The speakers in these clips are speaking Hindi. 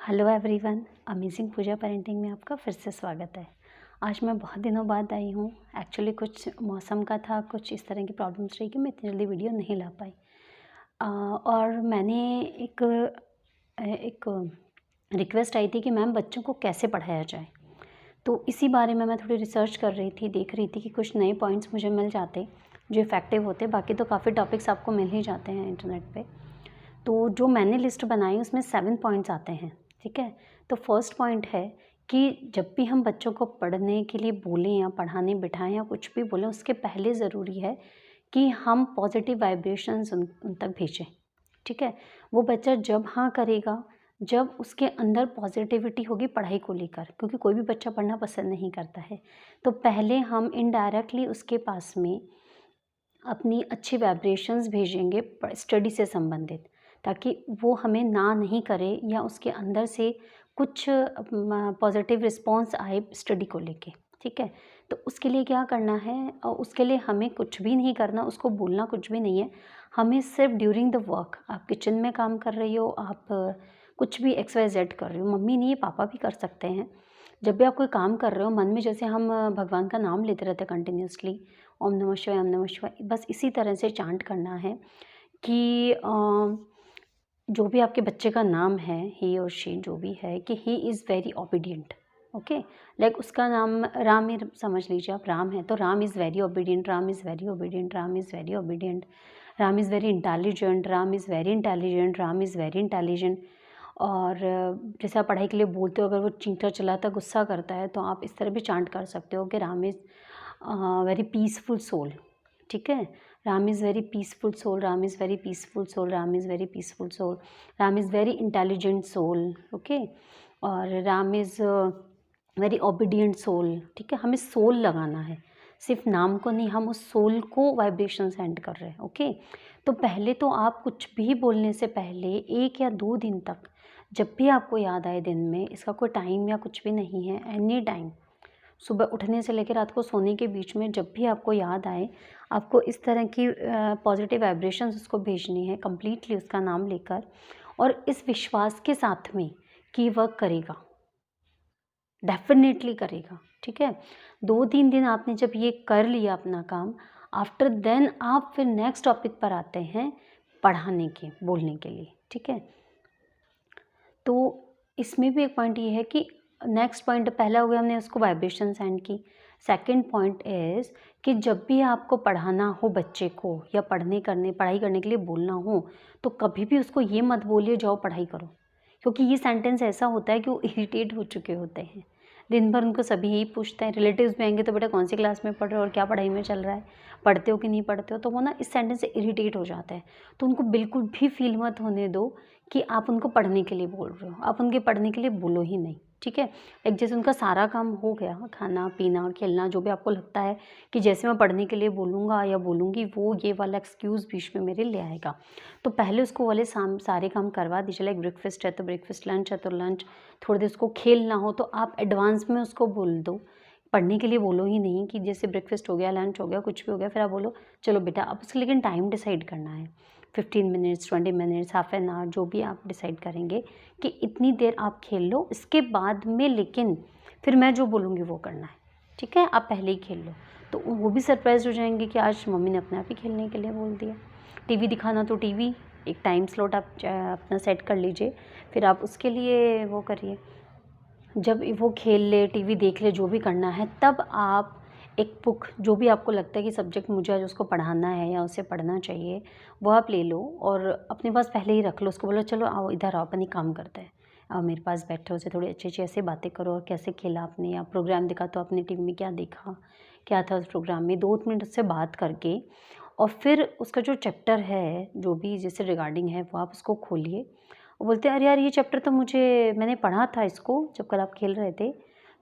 हेलो एवरीवन, अमेजिंग पूजा पेरेंटिंग में आपका फिर से स्वागत है। आज मैं बहुत दिनों बाद आई हूँ। एक्चुअली कुछ मौसम का था, कुछ इस तरह की प्रॉब्लम्स रही कि मैं इतनी जल्दी वीडियो नहीं ला पाई। और मैंने एक रिक्वेस्ट आई थी कि मैम बच्चों को कैसे पढ़ाया जाए। तो इसी बारे में मैं थोड़ी रिसर्च कर रही थी, देख रही थी कि कुछ नए पॉइंट्स मुझे मिल जाते जो इफ़ेक्टिव होते। बाकी तो काफ़ी टॉपिक्स आपको मिल ही जाते हैं इंटरनेट पे। तो जो मैंने लिस्ट बनाई उसमें 7 पॉइंट्स आते हैं, ठीक है। तो फर्स्ट पॉइंट है कि जब भी हम बच्चों को पढ़ने के लिए बोलें या पढ़ाने बिठाएं या कुछ भी बोलें, उसके पहले ज़रूरी है कि हम पॉजिटिव वाइब्रेशंस उन तक भेजें, ठीक है। वो बच्चा जब हाँ करेगा जब उसके अंदर पॉजिटिविटी होगी पढ़ाई को लेकर, क्योंकि कोई भी बच्चा पढ़ना पसंद नहीं करता है। तो पहले हम इनडायरेक्टली उसके पास में अपनी अच्छी वाइब्रेशंस भेजेंगे स्टडी से संबंधित, ताकि वो हमें ना नहीं करे या उसके अंदर से कुछ पॉजिटिव रिस्पॉन्स आए स्टडी को लेके, ठीक है। तो उसके लिए क्या करना है, और उसके लिए हमें कुछ भी नहीं करना, उसको बोलना कुछ भी नहीं है। हमें सिर्फ ड्यूरिंग द वर्क, आप किचन में काम कर रही हो, आप कुछ भी XYZ कर रही हो, मम्मी नहीं है पापा भी कर सकते हैं। जब भी आप कोई काम कर रहे हो, मन में जैसे हम भगवान का नाम लेते रहते हैं कंटिन्यूसली, ओम नमः शिवाय, ओम नमः शिवाय, बस इसी तरह से चांट करना है कि जो भी आपके बच्चे का नाम है, ही और शी जो भी है, कि he is very obedient, okay. Like उसका नाम राम ही समझ लीजिए, आप राम है तो Ram is very obedient, Ram is very obedient, Ram is very obedient, Ram is very intelligent, Ram is very intelligent, Ram is very intelligent. और जैसे आप पढ़ाई के लिए बोलते हो, अगर वो चींटा चलाता है, गुस्सा करता है, तो आप इस तरह भी चांट कर सकते हो कि Ram is very peaceful soul, ठीक है। Ram is very peaceful soul, Ram is very peaceful soul, Ram is very peaceful soul, Ram is very intelligent soul, okay. और Ram is very obedient soul, ठीक है। हमें सोल लगाना है, सिर्फ नाम को नहीं, हम उस सोल को वाइब्रेशन सेंड कर रहे हैं, ओके। तो पहले तो आप कुछ भी बोलने से पहले 1 या 2 दिन तक, जब भी आपको याद आए दिन में, इसका कोई टाइम या कुछ भी नहीं है, एनी टाइम, सुबह उठने से लेकर रात को सोने के बीच में, जब भी आपको याद आए, आपको इस तरह की पॉजिटिव वाइब्रेशंस उसको भेजनी है, कंप्लीटली उसका नाम लेकर, और इस विश्वास के साथ में कि वह करेगा, डेफिनेटली करेगा, ठीक है। 2-3 दिन आपने जब ये कर लिया अपना काम, आफ्टर देन आप फिर नेक्स्ट टॉपिक पर आते हैं पढ़ाने के, बोलने के लिए, ठीक है। तो इसमें भी एक पॉइंट ये है कि नेक्स्ट पॉइंट, पहला हो गया हमने उसको वाइब्रेशन सेंड की। सेकंड पॉइंट इज़ कि जब भी आपको पढ़ाना हो बच्चे को या पढ़ाई करने के लिए बोलना हो, तो कभी भी उसको ये मत बोलिए जाओ पढ़ाई करो, क्योंकि ये सेंटेंस ऐसा होता है कि वो इरिटेट हो चुके होते हैं। दिन भर उनको सभी यही पूछते हैं, रिलेटिव्स भी आएंगे तो बेटा कौन सी क्लास में पढ़ रहे हो और क्या पढ़ाई में चल रहा है, पढ़ते हो कि नहीं पढ़ते हो, तो वो ना इस सेंटेंस से इरिटेट हो जाते हैं। तो उनको बिल्कुल भी फील मत होने दो कि आप उनको पढ़ने के लिए बोल रहे हो, आप उनके पढ़ने के लिए बोलो ही नहीं, ठीक है। एक जैसे उनका सारा काम हो गया, खाना पीना खेलना, जो भी आपको लगता है कि जैसे मैं पढ़ने के लिए बोलूँगा या बोलूँगी, वो ये वाला एक्सक्यूज़ बीच में मेरे ले आएगा, तो पहले उसको वाले सारे काम करवा दीजिए। लाइक ब्रेकफास्ट है तो ब्रेकफास्ट, लंच है तो लंच, थोड़ी देर उसको खेलना हो तो आप एडवांस में उसको बोल दो, पढ़ने के लिए बोलो ही नहीं कि जैसे ब्रेकफास्ट हो गया, लंच हो गया, कुछ भी हो गया, फिर आप बोलो चलो बेटा अब उसके, लेकिन टाइम डिसाइड करना है, 15 minutes, 20 minutes, half an hour, जो भी आप डिसाइड करेंगे कि इतनी देर आप खेल लो, इसके बाद में लेकिन फिर मैं जो बोलूँगी वो करना है, ठीक है। आप पहले ही खेल लो, तो वो भी सरप्राइज हो जाएंगे कि आज मम्मी ने अपने आप ही खेलने के लिए बोल दिया। टीवी दिखाना तो टीवी, एक टाइम स्लॉट आप अपना सेट कर लीजिए, फिर आप उसके लिए वो करिए। जब वो खेल ले, टीवी देख ले, जो भी करना है, तब आप एक बुक, जो भी आपको लगता है कि सब्जेक्ट मुझे आज उसको पढ़ाना है या उसे पढ़ना चाहिए, वो आप ले लो और अपने पास पहले ही रख लो। उसको बोलो चलो आओ इधर आओ, अपन एक काम करते हैं, आओ मेरे पास बैठो, उसे थोड़ी अच्छी अच्छी ऐसे बातें करो, और कैसे खेला आपने, या प्रोग्राम देखा तो आपने टीवी में क्या देखा, क्या था उस प्रोग्राम में, 2 मिनट उससे बात करके, और फिर उसका जो चैप्टर है जो भी जिससे रिगार्डिंग है, वो आप उसको खोलिए और बोलते हैं अरे यार ये चैप्टर तो मैंने पढ़ा था इसको जब कल आप खेल रहे थे,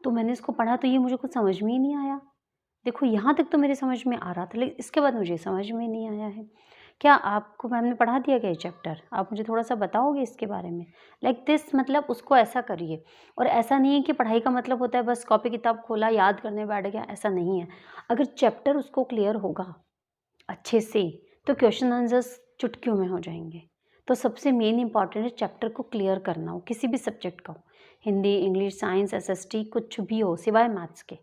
तो मैंने इसको पढ़ा तो ये मुझे कुछ समझ में ही नहीं आया। देखो यहाँ तक तो मेरे समझ में आ रहा था, लेकिन इसके बाद मुझे समझ में नहीं आया है। क्या आपको मैम ने पढ़ा दिया क्या ये चैप्टर? आप मुझे थोड़ा-सा बताओगे इसके बारे में? लाइक दिस, मतलब उसको ऐसा करिए। और ऐसा नहीं है कि पढ़ाई का मतलब होता है बस कॉपी किताब खोला, याद करने बैठ गया, ऐसा नहीं है। अगर चैप्टर उसको क्लियर होगा अच्छे से, तो क्वेश्चन आंसर्स चुटकियों में हो जाएँगे। तो सबसे मेन इंपॉर्टेंट है चैप्टर को क्लियर करना हो, किसी भी सब्जेक्ट का हो, हिंदी, इंग्लिश, साइंस, एसएसटी, कुछ भी हो सिवाय मैथ्स के,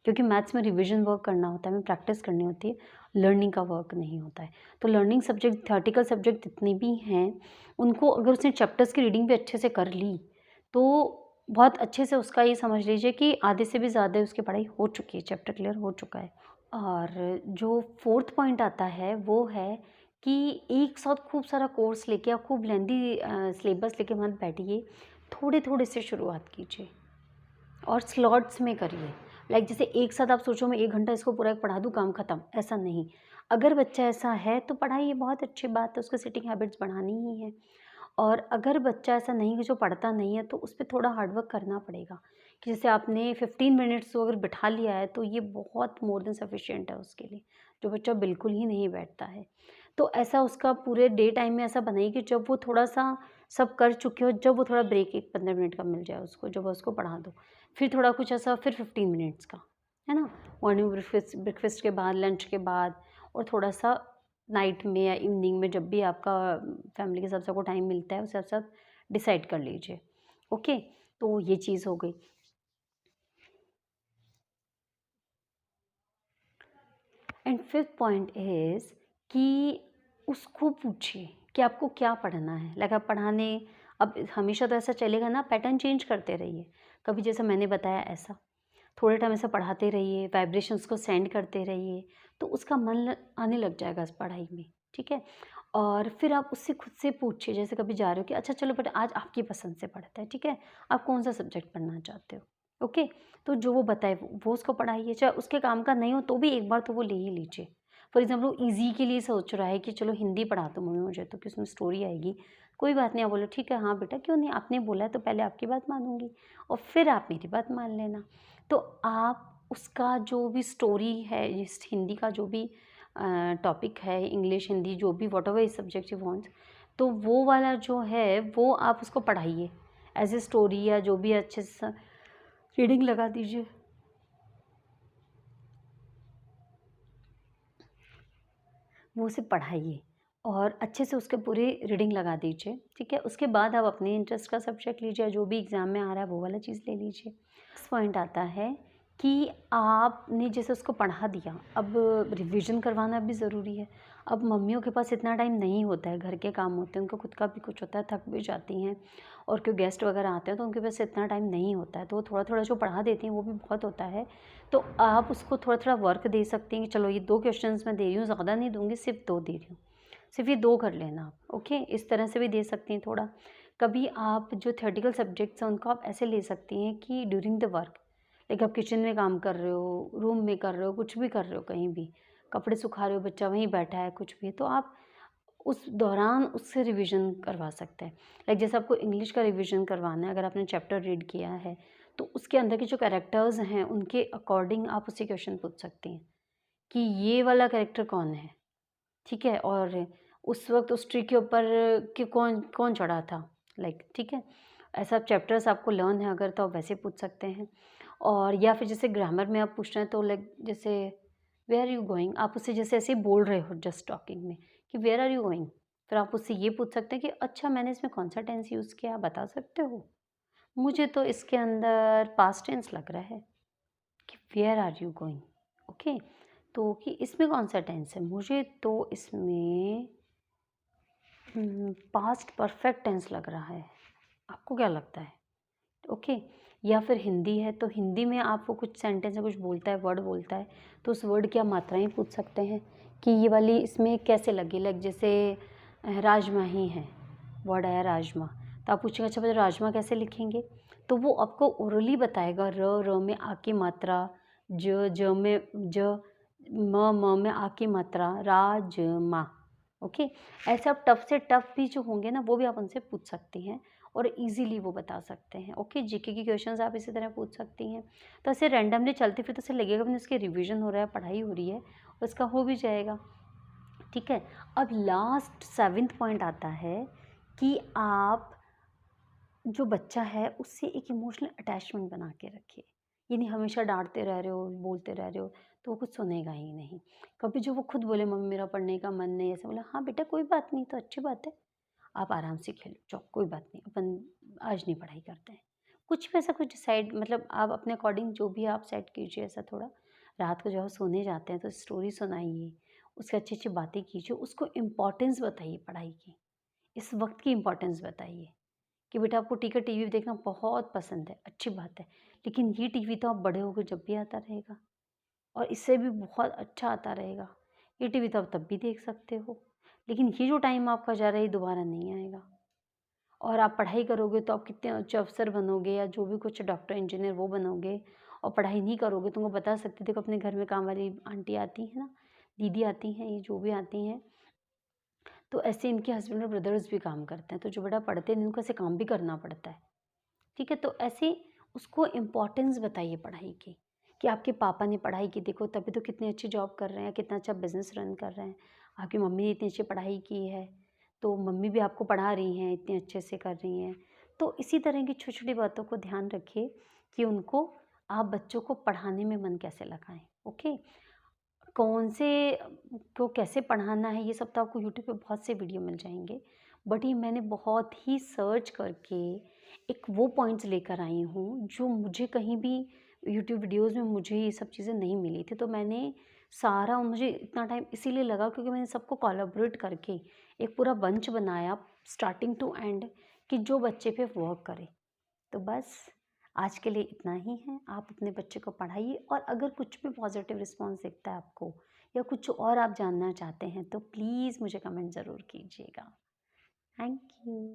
क्योंकि मैथ्स में रिवीजन वर्क करना होता है, हमें प्रैक्टिस करनी होती है, लर्निंग का वर्क नहीं होता है। तो लर्निंग सब्जेक्ट, थ्योरेटिकल सब्जेक्ट जितने भी हैं, उनको अगर उसने चैप्टर्स की रीडिंग भी अच्छे से कर ली, तो बहुत अच्छे से उसका ये समझ लीजिए कि आधे से भी ज़्यादा उसकी पढ़ाई हो चुकी है, चैप्टर क्लियर हो चुका है। और जो फोर्थ पॉइंट आता है वो है कि एक साथ खूब सारा कोर्स लेके आप खूब लेंदी सिलेबस लेके मत बैठिए, थोड़े थोड़े से शुरुआत कीजिए और स्लॉट्स में करिए। लाइक जैसे एक साथ आप सोचो मैं 1 घंटा इसको पूरा पढ़ा दूँ, काम ख़त्म, ऐसा नहीं। अगर बच्चा ऐसा है तो पढ़ाइए, बहुत अच्छी बात है, उसको सिटिंग हैबिट्स बढ़ानी ही है। और अगर बच्चा ऐसा नहीं है जो पढ़ता नहीं है, तो उस पे थोड़ा हार्ड वर्क करना पड़ेगा, कि जैसे आपने 15 मिनट्स तो अगर बिठा लिया है तो ये बहुत मोर देन सफिशिएंट है उसके लिए, जो बच्चा बिल्कुल ही नहीं बैठता है। तो ऐसा उसका पूरे डे टाइम में ऐसा बनाइए कि जब वो थोड़ा-सा सब कर चुके हो, जब वो थोड़ा ब्रेक एक 15 मिनट का मिल जाए उसको, जब उसको पढ़ा दो। फिर थोड़ा कुछ ऐसा, फिर 15 मिनट्स का, है ना? मॉर्निंग ब्रेकफ़ास्ट ब्रेकफ़ास्ट के बाद, लंच के बाद, और थोड़ा-सा नाइट में या इवनिंग में, जब भी आपका फैमिली के हिसाब से आपको टाइम मिलता है, उस हिसाब से आप डिसाइड कर लीजिए। ओके? तो ये चीज़ हो गई। एंड फिफ्थ पॉइंट इज़ कि उसको पूछिए कि आपको क्या पढ़ना है। लाइक आप पढ़ाने, अब हमेशा तो ऐसा चलेगा ना, पैटर्न चेंज करते रहिए। कभी जैसा मैंने बताया ऐसा, थोड़े टाइम ऐसा पढ़ाते रहिए, वाइब्रेशंस को सेंड करते रहिए, तो उसका मन आने लग जाएगा इस पढ़ाई में, ठीक है? और फिर आप उससे खुद से पूछिए, जैसे कभी जा रहे हो कि अच्छा चलो बेटा आज आपकी पसंद से पढ़ते हैं, ठीक है? आप कौन-सा सब्जेक्ट पढ़ना चाहते हो? ओके? तो जो वो बताए वो उसको पढ़ाइए, चाहे उसके काम का नहीं हो तो भी एक बार तो वो ले ही लीजिए। फॉर एग्ज़ाम्पल वो ईज़ी के लिए सोच रहा है कि चलो हिंदी पढ़ा दो मम्मी मुझे तो, कि उसमें स्टोरी आएगी। कोई बात नहीं, आप बोलो ठीक है, हाँ बेटा क्यों नहीं, आपने बोला है तो पहले आपकी बात मानूँगी और फिर आप मेरी बात मान लेना। तो आप उसका जो भी स्टोरी है, इस हिंदी का जो भी टॉपिक है, इंग्लिश, हिंदी, जो भी whatever is subject you want, तो वो वाला जो है वो आप उसको पढ़ाइए एज़ ए स्टोरी, या जो भी अच्छे से रीडिंग लगा दीजिए। वो उसे पढ़ाइए और अच्छे से उसके पूरी रीडिंग लगा दीजिए, ठीक है? उसके बाद आप अपने इंटरेस्ट का सब्जेक्ट लीजिए, जो भी एग्ज़ाम में आ रहा है वो वाला चीज़ ले लीजिए। नेक्स्ट पॉइंट आता है कि आपने जैसे उसको पढ़ा दिया, अब रिवीजन करवाना भी ज़रूरी है। अब मम्मियों के पास इतना टाइम नहीं होता है, घर के काम होते हैं, उनको खुद का भी कुछ होता है, थक भी जाती हैं, और कोई गेस्ट वगैरह आते हैं तो उनके पास इतना टाइम नहीं होता है, तो वो थोड़ा-थोड़ा जो पढ़ा देती हैं वो भी बहुत होता है। तो आप उसको थोड़ा-थोड़ा वर्क दे सकती हैं कि चलो ये 2 क्वेश्चन्स मैं दे रही हूँ, ज़्यादा नहीं दूँगी, सिर्फ़ 2 दे रही हूँ। सिर्फ़ ये 2 कर लेना आप, ओके? इस तरह से भी दे सकती हैं थोड़ा। कभी आप जो थ्योरेटिकल सब्जेक्ट्स हैं उनको आप ऐसे ले सकती हैं कि ड्यूरिंग द वर्क, लाइक आप किचन में काम कर रहे हो, रूम में कर रहे हो, कुछ भी कर रहे हो कहीं भी, कपड़े सुखा रहे हो, बच्चा वहीं बैठा है, कुछ भी है, तो आप उस दौरान उससे रिवीजन करवा सकते हैं। लाइक जैसे आपको इंग्लिश का रिवीजन करवाना है, अगर आपने चैप्टर रीड किया है, तो उसके अंदर के जो कैरेक्टर्स हैं, उनके अकॉर्डिंग आप उससे क्वेश्चन पूछ सकती हैं कि ये वाला कैरेक्टर कौन है, ठीक है? और उस वक़्त उस ट्री के ऊपर कि कौन कौन चढ़ा था, लाइक ठीक है? ऐसा चैप्टर्स आपको लर्न है अगर, तो आप वैसे पूछ सकते हैं। और या फिर जैसे ग्रामर में आप पूछ रहे हैं तो लाइक जैसे वेयर आर यू गोइंग, आप उससे जैसे ऐसे ही बोल रहे हो जस्ट टॉकिंग में कि वेयर आर यू गोइंग, फिर आप उससे ये पूछ सकते हैं कि अच्छा मैंने इसमें कौन-सा टेंस यूज़ किया, आप बता सकते हो? मुझे तो इसके अंदर पास्ट टेंस लग रहा है कि where are you going, okay? तो कि इसमें कौन-सा टेंस है? मुझे तो इसमें पास्ट परफेक्ट टेंस लग रहा है, आपको क्या लगता है? ओके? या फिर हिंदी है तो हिंदी में आप वो कुछ सेंटेंस या कुछ बोलता है, वर्ड बोलता है, तो उस वर्ड की आप मात्राएँ पूछ सकते हैं कि ये वाली इसमें कैसे लगी, लाइक जैसे राजमा ही है, वर्ड आया राजमा, तो आप पूछेंगे अच्छा बेटा राजमा कैसे लिखेंगे? तो वो आपको ओरली बताएगा, र में आ की मात्रा, ज में ज, म में आ की मात्रा, राजमा, ओके? ऐसे आप टफ से टफ भी जो होंगे ना वो भी आप उनसे पूछ सकती हैं और इजीली वो बता सकते हैं, ओके? जीके के क्वेश्चंस आप इसी तरह पूछ सकती हैं। तो ऐसे रैंडमली चलते फिरते ऐसे लगेगा भी उसकी रिवीजन हो रहा है, पढ़ाई हो रही है, उसका हो भी जाएगा, ठीक है? अब लास्ट 7th पॉइंट आता है कि आप जो बच्चा है उससे एक इमोशनल अटैचमेंट बना के रखिए। ये नहीं हमेशा डाँटते रह रहे हो, बोलते रह रहे हो, तो वो कुछ सुनेगा ही नहीं। कभी जो वो खुद बोले मम्मी मेरा पढ़ने का मन नहीं है, ऐसे बोला हाँ बेटा कोई बात नहीं, तो अच्छी बात है। आप आराम से खेलो जाओ, कोई बात नहीं, अपन आज नहीं पढ़ाई करते हैं। कुछ भी ऐसा कुछ डिसाइड, मतलब आप अपने अकॉर्डिंग जो भी आप सेट कीजिए ऐसा थोड़ा। रात को जब आप सोने जाते हैं तो स्टोरी सुनाइए, उसकी अच्छी-अच्छी बातें कीजिए, उसको इम्पोर्टेंस बताइए पढ़ाई की। इस वक़्त की इम्पोर्टेंस बताइए कि बेटा आपको ठीक है टीवी देखना बहुत पसंद है, अच्छी बात है, लेकिन ये टीवी तो आप बड़े होके जब भी आता रहेगा और इससे भी बहुत अच्छा आता रहेगा। ये टीवी तो आप तब भी देख सकते हो, लेकिन ये जो टाइम आपका जा रहा है ये दोबारा नहीं आएगा। और आप पढ़ाई करोगे तो आप कितने अच्छे अफ़सर बनोगे या जो भी कुछ डॉक्टर, इंजीनियर वो बनोगे। और पढ़ाई नहीं करोगे तुमको बता सकती, देखो अपने घर में काम वाली आंटी आती हैं ना, दीदी आती हैं, ये जो भी आती हैं, तो ऐसे इनके हस्बैंड और ब्रदर्स भी काम करते हैं, तो जो बेटा पढ़ते नहीं उनको ऐसे काम भी करना पड़ता है। ठीक है? तो ऐसे उसको इम्पोर्टेंस बताइए पढ़ाई की, कि आपके पापा ने पढ़ाई की, देखो तभी तो कितनी अच्छी जॉब कर रहे हैं, कितना अच्छा बिज़नेस रन कर रहे हैं। आपकी मम्मी ने इतनी अच्छी पढ़ाई की है, तो मम्मी भी आपको पढ़ा रही हैं, इतने अच्छे से कर रही हैं। तो इसी तरह की छोटी-छोटी बातों को ध्यान रखिए कि उनको आप बच्चों को पढ़ाने में मन कैसे लगाएँ, ओके? कौन से को कैसे पढ़ाना है ये सब तो आपको यूट्यूब पे बहुत से वीडियो मिल जाएँगे। बट ये मैंने बहुत ही सर्च करके एक वो पॉइंट्स लेकर आई हूँ जो मुझे कहीं भी यूट्यूब वीडियोज़ में मुझे ये सब चीज़ें नहीं मिली थी। तो मैंने सारा, मुझे इतना टाइम इसीलिए लगा क्योंकि मैंने सबको कोलैबोरेट करके एक पूरा बंच बनाया स्टार्टिंग टू एंड, कि जो बच्चे पे वर्क करे। तो बस आज के लिए इतना ही है। आप अपने बच्चे को पढ़ाइए और अगर कुछ भी पॉज़िटिव रिस्पॉन्स दिखता है आपको या कुछ और आप जानना चाहते हैं तो प्लीज़ मुझे कमेंट ज़रूर कीजिएगा। Thank you.